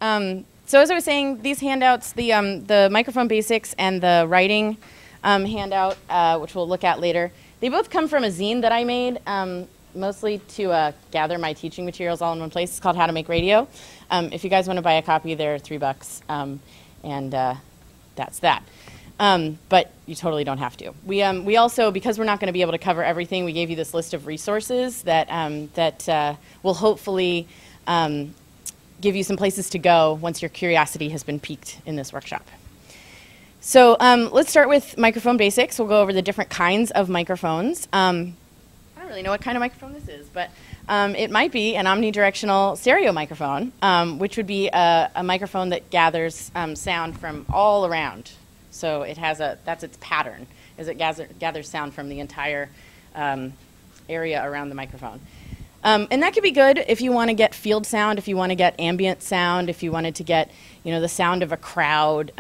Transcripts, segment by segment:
So as I was saying, these handouts, the microphone basics and the writing handout, which we'll look at later, they both come from a zine that I made, mostly to gather my teaching materials all in one place. It's called How to Make Radio. If you guys want to buy a copy, they're $3, and that's that. But you totally don't have to. We also, because we're not going to be able to cover everything, we gave you this list of resources that will hopefully give you some places to go once your curiosity has been piqued in this workshop. So let's start with microphone basics. We'll go over the different kinds of microphones. I don't really know what kind of microphone this is, but it might be an omnidirectional stereo microphone, which would be a microphone that gathers sound from all around. So it has that's its pattern, is it gathers sound from the entire area around the microphone. And that could be good if you want to get field sound, if you want to get ambient sound, if you wanted to get, the sound of a crowd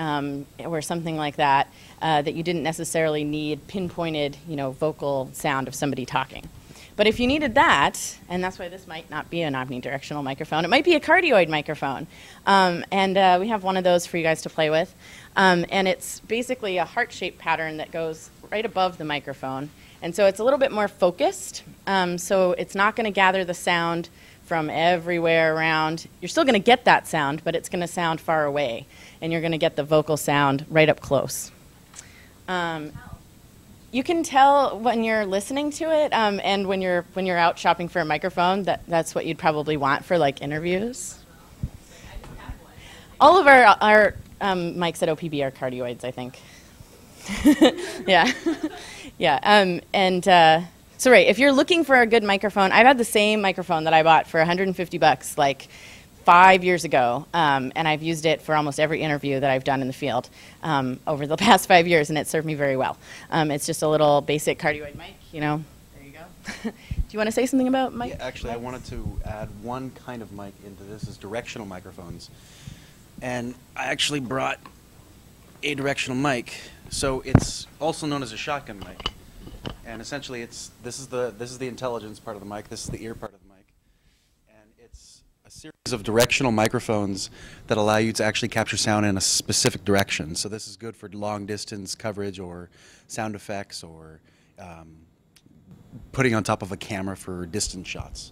or something like that, that you didn't necessarily need pinpointed, vocal sound of somebody talking. But if you needed that, and that's why this might not be an omnidirectional microphone, it might be a cardioid microphone. And we have one of those for you guys to play with. And it's basically a heart-shaped pattern that goes right above the microphone. And so it's a little bit more focused, so it's not going to gather the sound from everywhere around. You're still going to get that sound, but it's going to sound far away, and you're going to get the vocal sound right up close. You can tell when you're listening to it, and when you're out shopping for a microphone, that's what you'd probably want for like interviews. All of our mics at OPB are cardioids, I think. Yeah. Yeah, so right, if you're looking for a good microphone, I've had the same microphone that I bought for $150 like 5 years ago, and I've used it for almost every interview that I've done in the field over the past 5 years, and it served me very well. It's just a little basic cardioid mic, there you go. Do you want to say something about mic? Yeah, actually, I wanted to add one kind of mic into this, is directional microphones. And I actually brought a directional mic. So it's also known as a shotgun mic, and essentially this is the intelligence part of the mic. This is the ear part of the mic, and it's a series of directional microphones that allow you to actually capture sound in a specific direction. So this is good for long distance coverage or sound effects or putting on top of a camera for distant shots.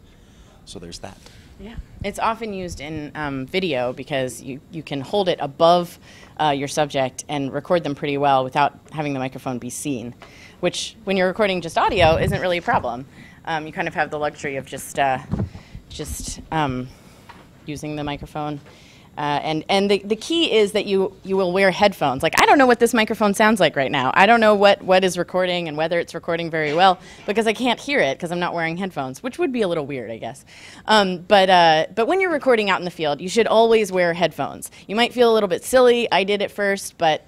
So there's that. Yeah, it's often used in video because you can hold it above your subject and record them pretty well without having the microphone be seen, which when you're recording just audio isn't really a problem. You kind of have the luxury of just using the microphone. And the key is that you will wear headphones. Like, I don't know what this microphone sounds like right now. I don't know what is recording and whether it's recording very well because I can't hear it because I'm not wearing headphones, which would be a little weird, I guess. But when you're recording out in the field, you should always wear headphones. You might feel a little bit silly. I did it first, but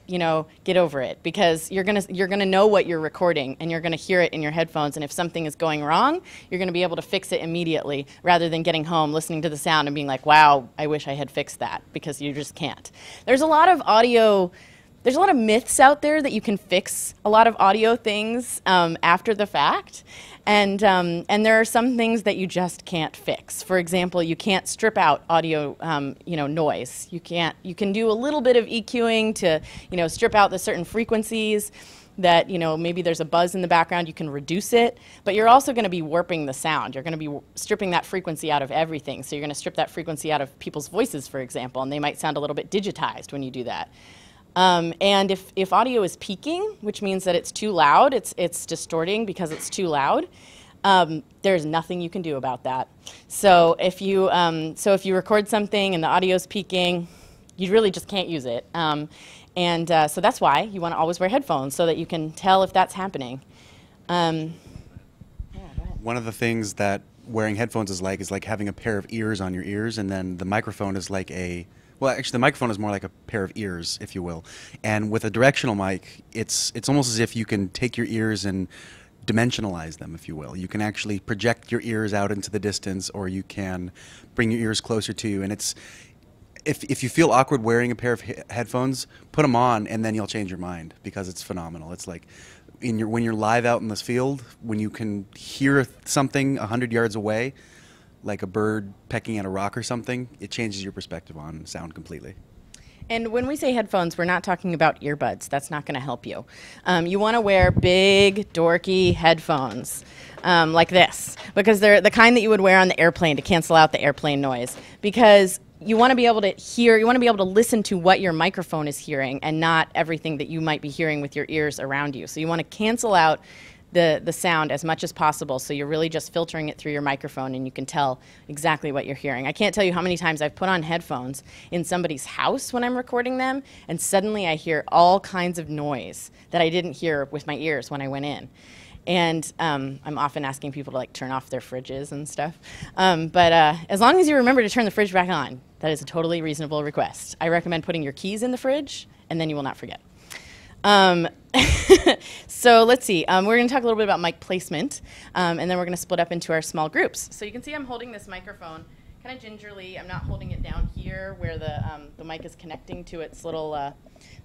get over it because you're gonna know what you're recording and you're gonna hear it in your headphones. And if something is going wrong, you're gonna be able to fix it immediately rather than getting home, listening to the sound and being like, wow, I wish I had fixed that. Because you just can't. There's a lot of myths out there that you can fix a lot of audio things after the fact, and there are some things that you just can't fix. For example, you can't strip out audio noise. You can do a little bit of EQing to strip out the certain frequencies that maybe there's a buzz in the background, you can reduce it, but you're also going to be warping the sound. You're going to be stripping that frequency out of everything. So you're going to strip that frequency out of people's voices, for example, and they might sound a little bit digitized when you do that. And if audio is peaking, which means that it's too loud, it's distorting because it's too loud, there's nothing you can do about that. So if you record something and the audio is peaking, you really just can't use it. So that's why you want to always wear headphones so that you can tell if that's happening. One of the things that wearing headphones is like having a pair of ears on your ears, and then the microphone is like actually the microphone is more like a pair of ears, if you will. And with a directional mic, it's almost as if you can take your ears and dimensionalize them, if you will. You can actually project your ears out into the distance, or you can bring your ears closer to you, and if you feel awkward wearing a pair of headphones, put them on, and then you'll change your mind because it's phenomenal. It's like when you're live out in this field, when you can hear something 100 yards away, like a bird pecking at a rock or something, it changes your perspective on sound completely. And when we say headphones, we're not talking about earbuds. That's not going to help you. You want to wear big, dorky headphones like this, because they're the kind that you would wear on the airplane to cancel out the airplane noise. Because you want to be able to hear, you want to be able to listen to what your microphone is hearing and not everything that you might be hearing with your ears around you. So you want to cancel out the sound as much as possible, so you're really just filtering it through your microphone and you can tell exactly what you're hearing. I can't tell you how many times I've put on headphones in somebody's house when I'm recording them, and suddenly I hear all kinds of noise that I didn't hear with my ears when I went in. And I'm often asking people to like turn off their fridges and stuff. But as long as you remember to turn the fridge back on, that is a totally reasonable request. I recommend putting your keys in the fridge, and then you will not forget. So let's see, we're going to talk a little bit about mic placement, and then we're going to split up into our small groups. So you can see I'm holding this microphone kind of gingerly. I'm not holding it down here where the mic is connecting to its little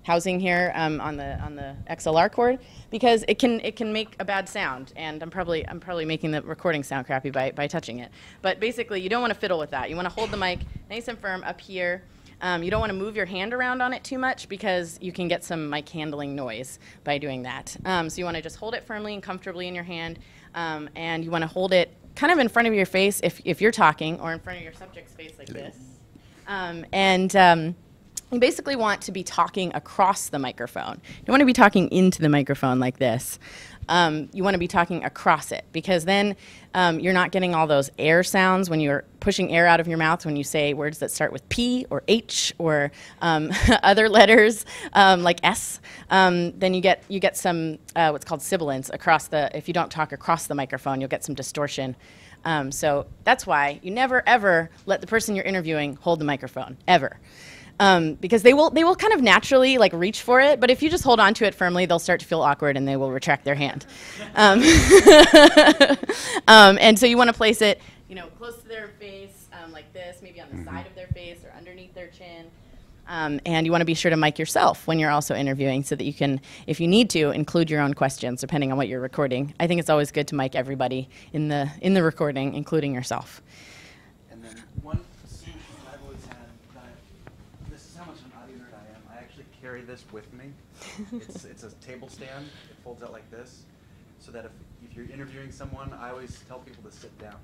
housing here on the XLR cord, because it can make a bad sound, and I'm probably making the recording sound crappy by touching it. But basically, you don't want to fiddle with that. You want to hold the mic nice and firm up here. You don't want to move your hand around on it too much, because you can get some mic handling noise by doing that. So you want to just hold it firmly and comfortably in your hand, and you want to hold it kind of in front of your face if you're talking, or in front of your subject's face like this. You basically want to be talking across the microphone. You don't want to be talking into the microphone like this. You want to be talking across it, because then you're not getting all those air sounds when you're pushing air out of your mouth when you say words that start with P or H or other letters like S. Then you get some what's called sibilance across if you don't talk across the microphone, you'll get some distortion. So that's why you never ever let the person you're interviewing hold the microphone, ever. Because they will kind of naturally like reach for it, but if you just hold on to it firmly, they'll start to feel awkward and they will retract their hand. And so you want to place it, close to their face, like this, maybe on the side of their face or underneath their chin. And you want to be sure to mic yourself when you're also interviewing, so that you can, if you need to, include your own questions depending on what you're recording. I think it's always good to mic everybody in the recording, including yourself. And then one solution I've always had, this is how much of an audio nerd I am. I actually carry this with me. It's a table stand. It folds out like this, so that if you're interviewing someone, I always tell people to sit down.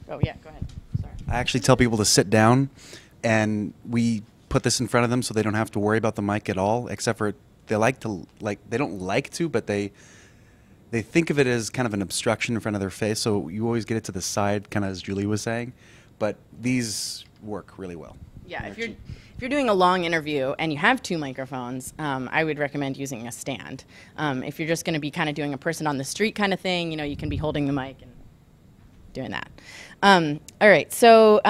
Oh yeah, go ahead. Sorry. I actually tell people to sit down, and we put this in front of them so they don't have to worry about the mic at all, except for they don't like to, but they think of it as kind of an obstruction in front of their face, so you always get it to the side, kind of as Julie was saying. But these work really well. Yeah, if you're doing a long interview and you have two microphones, I would recommend using a stand. If you're just going to be kind of doing a person on the street kind of thing, you can be holding the mic and doing that. All right, so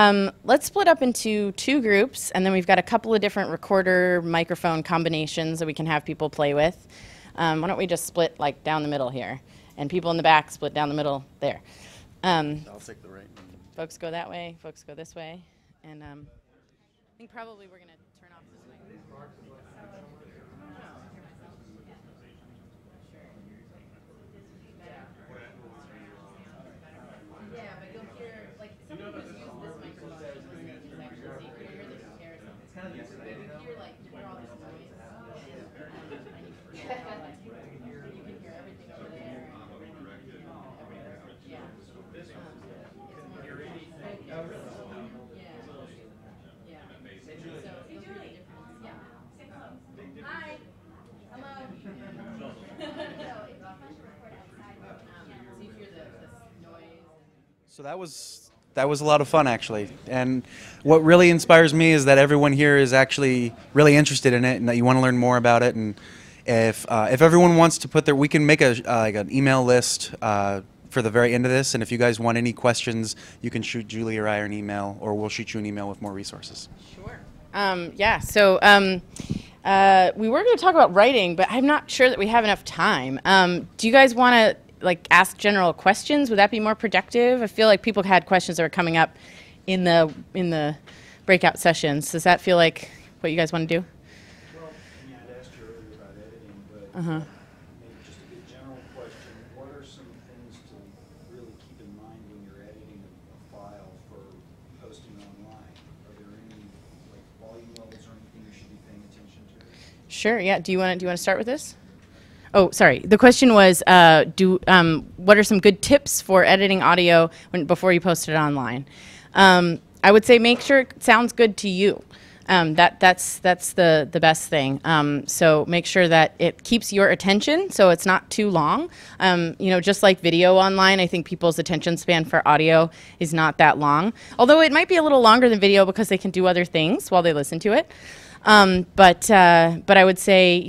let's split up into two groups, and then we've got a couple of different recorder microphone combinations that we can have people play with. Why don't we just split like down the middle here, and people in the back split down the middle there. I'll take the right one. Folks go that way, folks go this way, and I think probably we're going to turn off this mic. Yeah, but you'll hear, like, someone who's used this microphone is actually safe. You hear the comparison. It's kind of the you hear, like, all this noise. You can hear everything over there. Yeah. It's more focused. Yeah. So you'll hear the difference. Yeah. Hi. Hello. So you hear this noise. So that was a lot of fun, actually. And what really inspires me is that everyone here is actually really interested in it, and that you want to learn more about it. And if everyone wants to we can make like an email list for the very end of this. And if you guys want any questions, you can shoot Julie or I an email, or we'll shoot you an email with more resources. Sure. Yeah. So we were going to talk about writing, but I'm not sure that we have enough time. Do you guys want to ask general questions? Would that be more productive? I feel like people had questions that were coming up in the breakout sessions. Does that feel like what you guys want to do? Well, I'd asked you earlier about editing, but maybe just a good general question. What are some things to really keep in mind when you're editing a file Sure. Yeah. Do you want to start with this? Oh, sorry. The question was, what are some good tips for editing audio before you post it online? I would say make sure it sounds good to you. That's the best thing. So make sure that it keeps your attention, so it's not too long. Just like video online, I think people's attention span for audio is not that long. Although it might be a little longer than video because they can do other things while they listen to it. But I would say,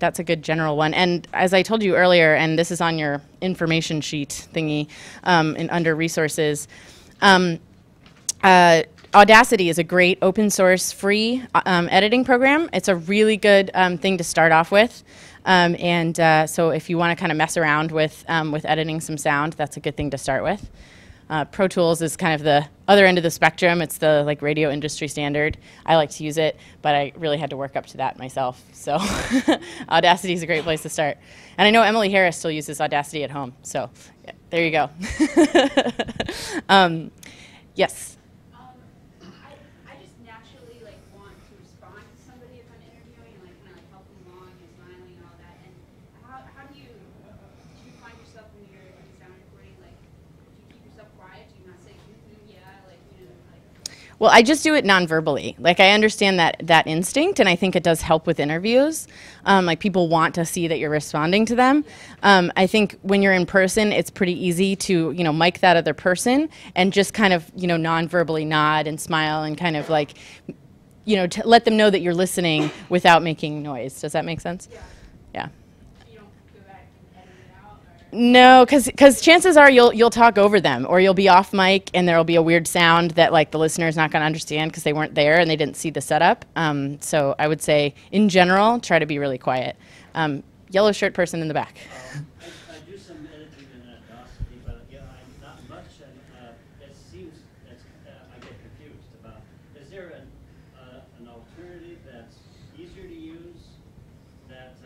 that's a good general one. And as I told you earlier, and this is on your information sheet thingy, under resources, Audacity is a great open source free editing program. It's a really good thing to start off with. So if you want to kind of mess around with editing some sound, that's a good thing to start with. Pro Tools is kind of the other end of the spectrum. It's the radio industry standard. I like to use it, but I really had to work up to that myself. So Audacity is a great place to start. And I know Emily Harris still uses Audacity at home. So yeah, there you go. Yes. I just naturally want to respond to somebody if I'm interviewing and kind of help them along and smiling and all that. And how do you find yourself when you're in sound recording? Do you keep yourself quiet? Do you not say yeah? Well, I just do it non-verbally. I understand that instinct, and I think it does help with interviews. People want to see that you're responding to them. I think when you're in person, it's pretty easy to, mic that other person and just kind of, non-verbally nod and smile and kind of let them know that you're listening without making noise. Does that make sense? Yeah. No, because chances are you'll talk over them, or you'll be off mic and there'll be a weird sound that the listener's not going to understand because they weren't there and they didn't see the setup. So I would say, in general, try to be really quiet. Yellow shirt person in the back. I do some editing in Audacity, but I'm not much, and it seems I get confused about. Is there an alternative that's easier to use that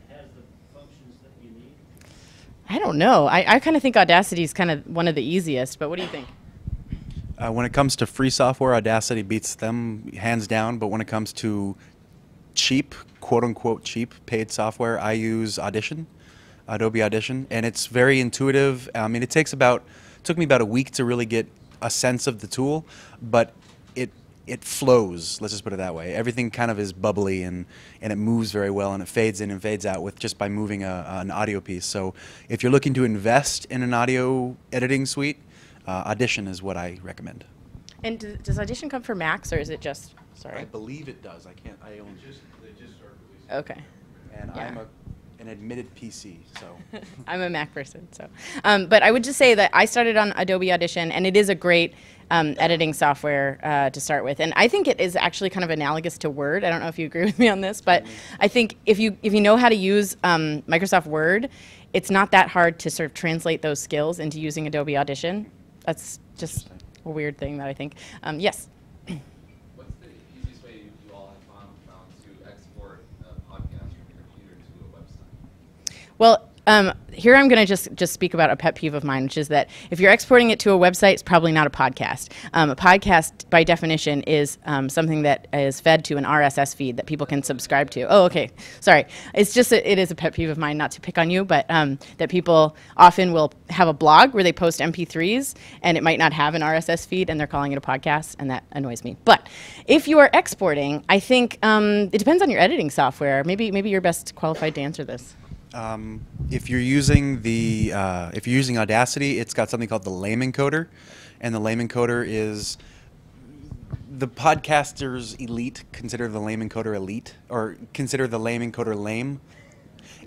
has the functions that you need? I don't know. I kind of think Audacity is kind of one of the easiest, but what do you think? When it comes to free software, Audacity beats them hands down. But when it comes to cheap, quote-unquote cheap paid software, I use Audition, Adobe Audition, and it's very intuitive. I mean, it took me about a week to really get a sense of the tool, but it flows, let's just put it that way. Everything kind of is bubbly and it moves very well, and it fades in and fades out with just by moving an audio piece. So if you're looking to invest in an audio editing suite, Audition is what I recommend. And does Audition come for Macs, or is it just, sorry? I believe it does. I own They just started releasing. Okay. And Yeah. I'm an admitted PC, so. I'm a Mac person, so. But I would just say that I started on Adobe Audition, and it is a great editing software to start with. And I think it is actually kind of analogous to Word. I don't know if you agree with me on this, but I think if you know how to use Microsoft Word, it's not that hard to sort of translate those skills into using Adobe Audition. That's just a weird thing that I think. Yes? What's the easiest way you all have found to export a podcast from your computer to a website? Well, here I'm going to just speak about a pet peeve of mine, which is that if you're exporting it to a website, it's probably not a podcast. A podcast, by definition, is something that is fed to an RSS feed that people can subscribe to. Oh, okay. Sorry. It's just it is a pet peeve of mine, not to pick on you, but that people often will have a blog where they post MP3s, and it might not have an RSS feed, and they're calling it a podcast, and that annoys me. But if you are exporting, I think it depends on your editing software. Maybe you're best qualified to answer this. If you're using Audacity, it's got something called the lame encoder, and the lame encoder is the podcasters elite consider the lame encoder elite, or consider the lame encoder lame,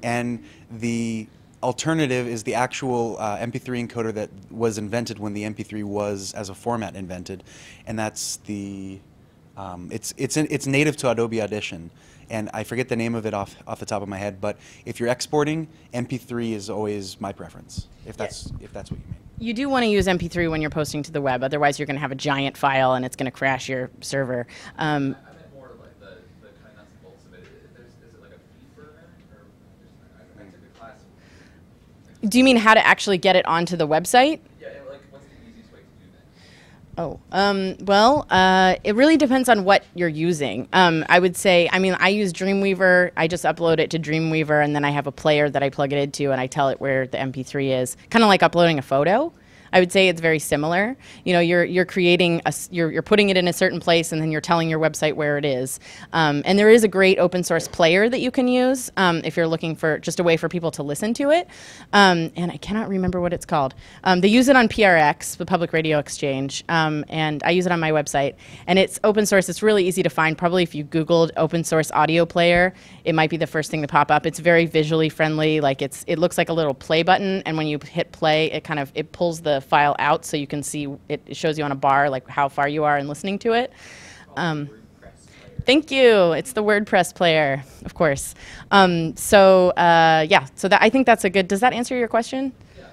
and the alternative is the actual MP3 encoder that was invented when the MP3 was as a format invented, and that's the it's native to Adobe Audition. And I forget the name of it off the top of my head, but if you're exporting, MP3 is always my preference, if that's what you mean. You do want to use MP3 when you're posting to the web, otherwise you're going to have a giant file and it's going to crash your server. I meant more of the kind of nuts and bolts of it. Is it like a feed burner? Or I took a class. Do you mean how to actually get it onto the website? Yeah, what's the easiest way to do It really depends on what you're using. I would say, I mean, I use Dreamweaver. I just upload it to Dreamweaver, and then I have a player that I plug it into, and I tell it where the MP3 is. Kind of like uploading a photo. I would say it's very similar. You know, you're creating you're putting it in a certain place, and then you're telling your website where it is. And there is a great open source player that you can use if you're looking for just a way for people to listen to it. And I cannot remember what it's called. They use it on PRX, the Public Radio Exchange, and I use it on my website. And it's open source. It's really easy to find. Probably if you Googled open source audio player, it might be the first thing to pop up. It's very visually friendly. Like it looks like a little play button, and when you hit play, it pulls the file out so you can see it shows you on a bar like how far you are in listening to it. Thank you. It's the WordPress player, of course. So that I think that's a good. Does that answer your question? Yeah,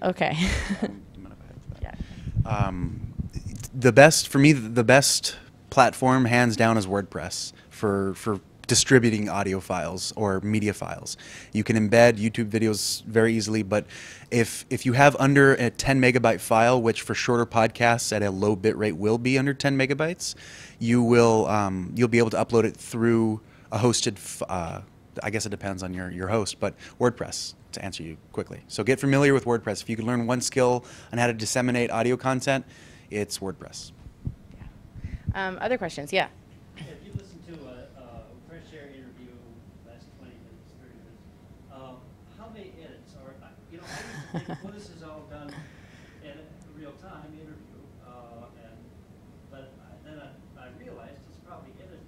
great. Thank you. Okay. The best for me, the best platform, hands down, is WordPress for distributing audio files or media files. You can embed YouTube videos very easily, but if you have under a 10 megabyte file, which for shorter podcasts at a low bit rate will be under 10 megabytes, you'll be able to upload it through a hosted. I guess it depends on your host, but WordPress, to answer you quickly. So get familiar with WordPress. If you can learn one skill on how to disseminate audio content, it's WordPress. Other questions? Yeah. If you listen to a Fresh Air interview, last 20 minutes, 30 minutes, how many edits are, I used to think, well, this is all done in a real-time interview, but then I realized it's probably edited.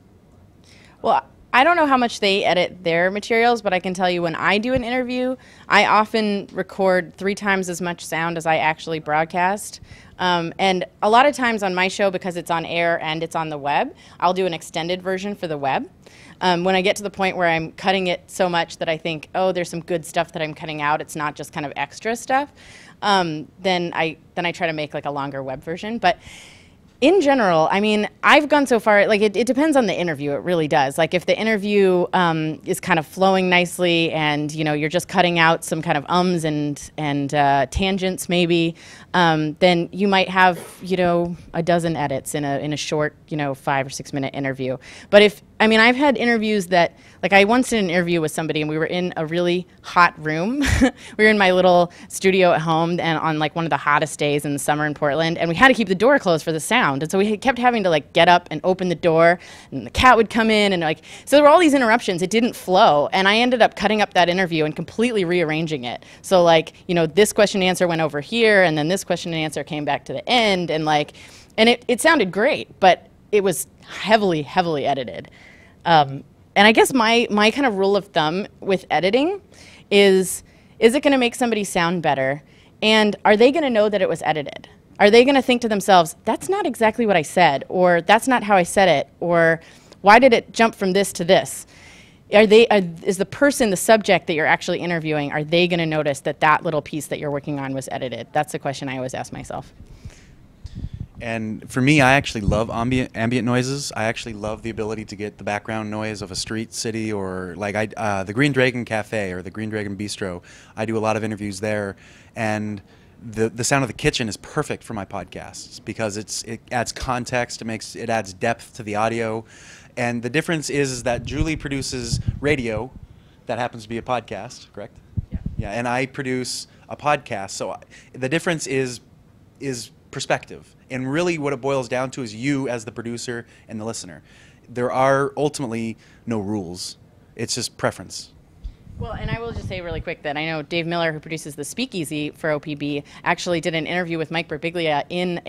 Well, I don't know how much they edit their materials, but I can tell you when I do an interview, I often record 3 times as much sound as I actually broadcast. And a lot of times on my show, because it's on air and it's on the web, I'll do an extended version for the web. When I get to the point where I'm cutting it so much that I think, oh, there's some good stuff that I'm cutting out, it's not just kind of extra stuff, then I try to make like a longer web version. But in general, I mean, I've gone so far, like it depends on the interview, it really does. Like if the interview is kind of flowing nicely and, you know, you're just cutting out some kind of ums and tangents maybe, then you might have, you know, a dozen edits in a short, you know, 5 or 6 minute interview. But I've had interviews that, like I once did an interview with somebody and we were in a really hot room. We were in my little studio at home and on like one of the hottest days in the summer in Portland, and we had to keep the door closed for the sound. And so we kept having to like get up and open the door, and the cat would come in, and like, so there were all these interruptions. It didn't flow, and I ended up cutting up that interview and completely rearranging it. So like, you know, this question and answer went over here, and then this question and answer came back to the end, and like, and it sounded great, but it was heavily, heavily edited. And I guess my kind of rule of thumb with editing is it going to make somebody sound better? And are they going to know that it was edited? Are they going to think to themselves, that's not exactly what I said, or that's not how I said it, or why did it jump from this to this? Is the person, the subject that you're actually interviewing, are they going to notice that that little piece that you're working on was edited? That's the question I always ask myself. And for me, I actually love ambient noises. I actually love the ability to get the background noise of a street, city, or like the Green Dragon Cafe or the Green Dragon Bistro. I do a lot of interviews there, and the sound of the kitchen is perfect for my podcasts because it adds context, it adds depth to the audio, and the difference is that Julie produces radio, that happens to be a podcast, correct? Yeah. Yeah, and I produce a podcast. So the difference is perspective. And really what it boils down to is you as the producer and the listener. There are ultimately no rules. It's just preference. Well, and I will just say really quick that I know Dave Miller, who produces the Speakeasy for OPB, actually did an interview with Mike Birbiglia in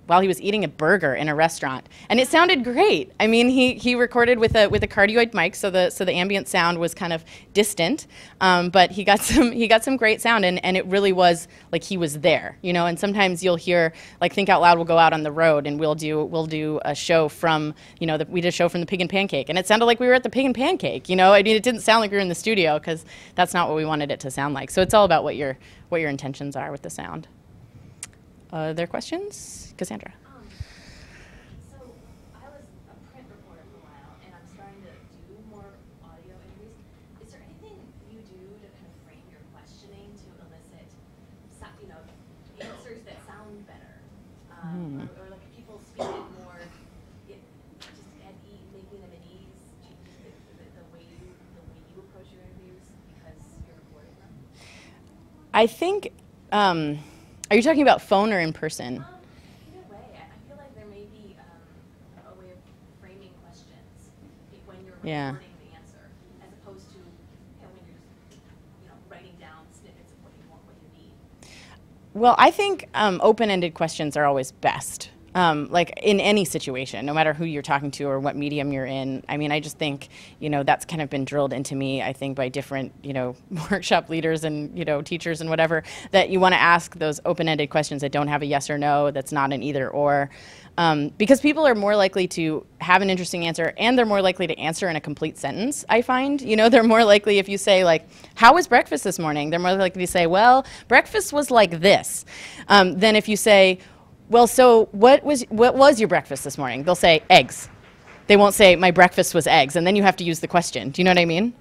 while he was eating a burger in a restaurant, and it sounded great. I mean, he recorded with a cardioid mic, so the ambient sound was kind of distant, but he got some great sound, and it really was like he was there, you know. And sometimes you'll hear, like, Think Out Loud will go out on the road, and we'll do a show from, you know, we did a show from the Pig and Pancake, and it sounded like we were at the Pig and Pancake, you know. I mean, it didn't sound like we were in the studio, because that's not what we wanted it to sound like. So it's all about what your intentions are with the sound. Other questions? Cassandra. So I was a print reporter for a while, and I'm starting to do more audio interviews. Is there anything you do to kind of frame your questioning to elicit, you know, answers that sound better? I think, are you talking about phone or in person? Either way, I feel like there may be a way of framing questions when you're Yeah. recording the answer, as opposed to when you're just, writing down snippets of what you want, what you need. Well, I think open-ended questions are always best. Like in any situation, no matter who you're talking to or what medium you're in. I mean, I just think, that's kind of been drilled into me, I think, by different, workshop leaders and, teachers and whatever, that you want to ask those open-ended questions that don't have a yes or no, that's not an either or. Because people are more likely to have an interesting answer, and they're more likely to answer in a complete sentence, I find. They're more likely, if you say, like, how was breakfast this morning? They're more likely to say, well, breakfast was like this. Than if you say, well, so what was your breakfast this morning? They'll say eggs. They won't say my breakfast was eggs, and then you have to use the question. Do you know what I mean?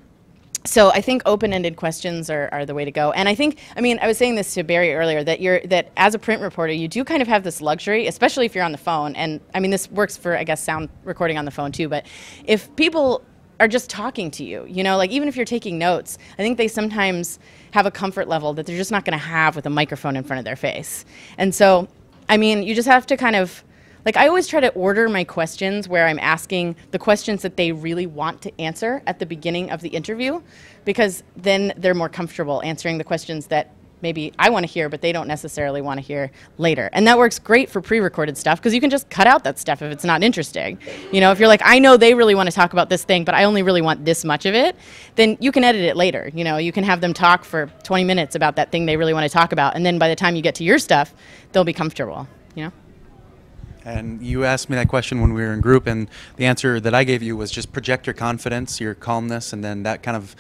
So I think open-ended questions are the way to go. And I think, I was saying this to Barry earlier, that as a print reporter, you do kind of have this luxury, especially if you're on the phone. And this works for, I guess, sound recording on the phone too. But if people are just talking to you, like even if you're taking notes, I think they sometimes have a comfort level that they're just not going to have with a microphone in front of their face. And so you just have to kind of, like, I always try to order my questions where I'm asking the questions that they really want to answer at the beginning of the interview, because then they're more comfortable answering the questions that maybe I want to hear, but they don't necessarily want to hear later. And that works great for pre-recorded stuff, because you can just cut out that stuff if it's not interesting. If you're like, I know they really want to talk about this thing, but I only really want this much of it, then you can edit it later. You can have them talk for 20 minutes about that thing they really want to talk about, and then by the time you get to your stuff, they'll be comfortable, And you asked me that question when we were in group, and the answer that I gave you was just project your confidence, your calmness, and then that kind of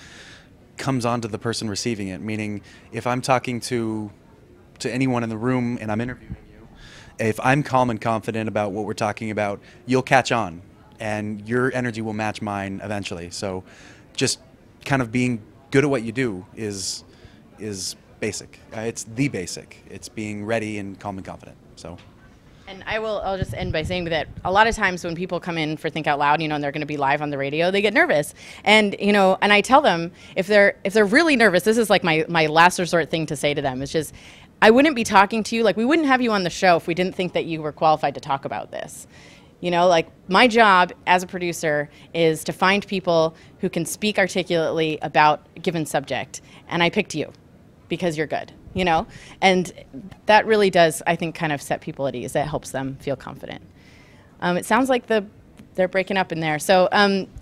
comes onto the person receiving it. Meaning, if I'm talking to anyone in the room and I'm interviewing you, if I'm calm and confident about what we're talking about, you'll catch on, and your energy will match mine eventually. So just kind of being good at what you do is basic. It's the basic. It's being ready and calm and confident. So. And I'll just end by saying that a lot of times when people come in for Think Out Loud, and they're going to be live on the radio, they get nervous. And, and I tell them, if they're really nervous, this is like my last resort thing to say to them. It's just, I wouldn't be talking to you, like we wouldn't have you on the show if we didn't think that you were qualified to talk about this. Like my job as a producer is to find people who can speak articulately about a given subject. And I picked you because you're good. And that really does, I think, kind of set people at ease. That helps them feel confident. It sounds like they're breaking up in there. So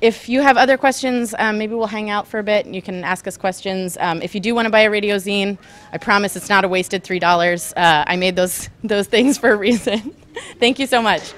if you have other questions, maybe we'll hang out for a bit and you can ask us questions. If you do want to buy a radio zine, I promise it's not a wasted $3. I made those things for a reason. Thank you so much.